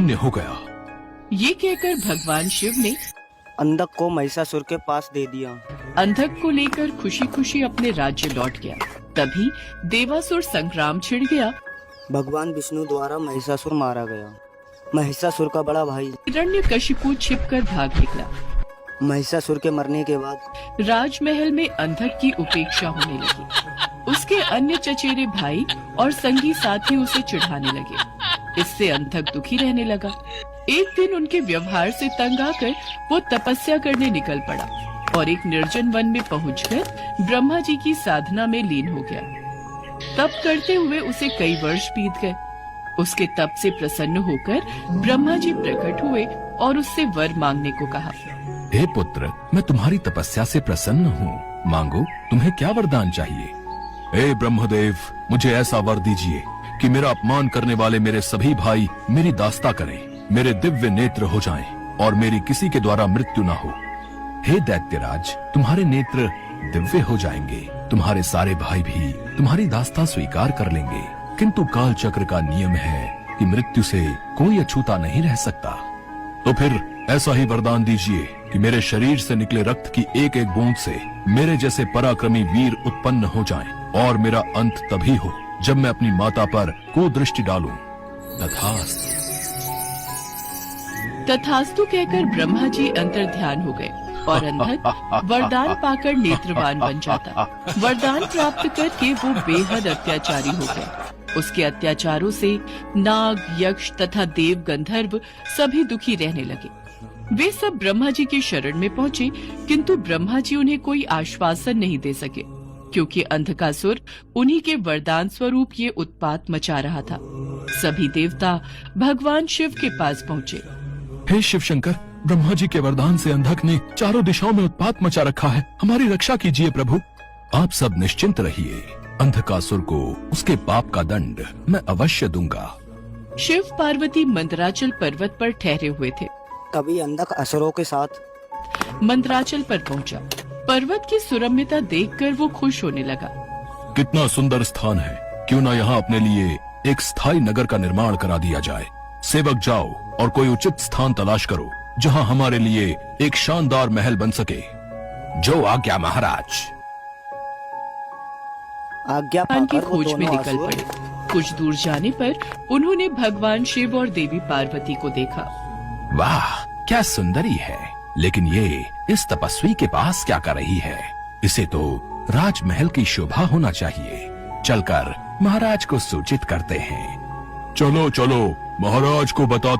धन्य हो गया। ये कहकर भगवान शिव ने अंधक को महिषासुर के पास दे दिया। अंधक को लेकर खुशी खुशी अपने राज्य लौट गया। तभी देवासुर संग्राम छिड़ गया। भगवान विष्णु द्वारा महिषासुर मारा गया। महिषासुर का बड़ा भाई हिरण्यकशिपु छिपकर भाग निकला। महिषासुर के मरने के बाद राजमहल में अंधक की उपेक्षा होने लगी। उसके अन्य चचेरे भाई और संगी साथी उसे चिढ़ाने लगे। इससे अंधक दुखी रहने लगा। एक दिन उनके व्यवहार से तंग आकर वो तपस्या करने निकल पड़ा और एक निर्जन वन में पहुंचकर ब्रह्मा जी की साधना में लीन हो गया। तप करते हुए उसे कई वर्ष बीत गए। उसके तप से प्रसन्न होकर ब्रह्मा जी प्रकट हुए और उससे वर मांगने को कहा। हे पुत्र, मैं तुम्हारी तपस्या से प्रसन्न हूँ। मांगो, तुम्हें क्या वरदान चाहिए? हे ब्रह्मदेव, मुझे ऐसा वर दीजिए कि मेरा अपमान करने वाले मेरे सभी भाई मेरी दास्ता करें, मेरे दिव्य नेत्र हो जाएं और मेरी किसी के द्वारा मृत्यु न हो। हे दैत्यराज, तुम्हारे नेत्र दिव्य हो जाएंगे। तुम्हारे सारे भाई भी तुम्हारी दास्ता स्वीकार कर लेंगे। किंतु काल चक्र का नियम है कि मृत्यु से कोई अछूता नहीं रह सकता। तो फिर ऐसा ही वरदान दीजिए कि मेरे शरीर से निकले रक्त की एक एक बूंद से मेरे जैसे पराक्रमी वीर उत्पन्न हो जाएं और मेरा अंत तभी हो जब मैं अपनी माता पर कुदृष्टि डालूं। तथास्तु। तथास्तु कहकर ब्रह्मा जी अंतर्ध्यान हो गए और अंधक वरदान पाकर नेत्रवान बन जाता। वरदान प्राप्त करके वो बेहद अत्याचारी हो गए। उसके अत्याचारों से नाग, यक्ष तथा देव गंधर्व सभी दुखी रहने लगे। वे सब ब्रह्मा जी की शरण में पहुँचे, किंतु ब्रह्मा जी उन्हें कोई आश्वासन नहीं दे सके, क्योंकि अंधकासुर उन्हीं के वरदान स्वरूप ये उत्पात मचा रहा था। सभी देवता भगवान शिव के पास पहुँचे। हे शिव शंकर, ब्रह्मा जी के वरदान से अंधक ने चारों दिशाओं में उत्पात मचा रखा है। हमारी रक्षा कीजिए प्रभु। आप सब निश्चिंत रहिए। अंधकासुर को उसके पाप का दंड मैं अवश्य दूंगा। शिव पार्वती मंदराचल पर्वत पर ठहरे हुए थे। तभी अंधक असुरों के साथ मंदराचल पर पहुंचा। पर्वत की सुरम्यता देखकर वो खुश होने लगा। कितना सुंदर स्थान है। क्यों न यहाँ अपने लिए एक स्थायी नगर का निर्माण करा दिया जाए। सेवक, जाओ और कोई उचित स्थान तलाश करो जहाँ हमारे लिए एक शानदार महल बन सके। जो आज्ञा महाराज। आज्ञा भगवान की पाकर वो खोज में दोनों निकल असुर पड़े। कुछ दूर जाने पर उन्होंने भगवान शिव और देवी पार्वती को देखा। वाह, क्या सुंदरी है। लेकिन ये इस तपस्वी के पास क्या कर रही है? इसे तो राजमहल की शोभा होना चाहिए। चलकर महाराज को सूचित करते हैं। चलो चलो, महाराज को बताते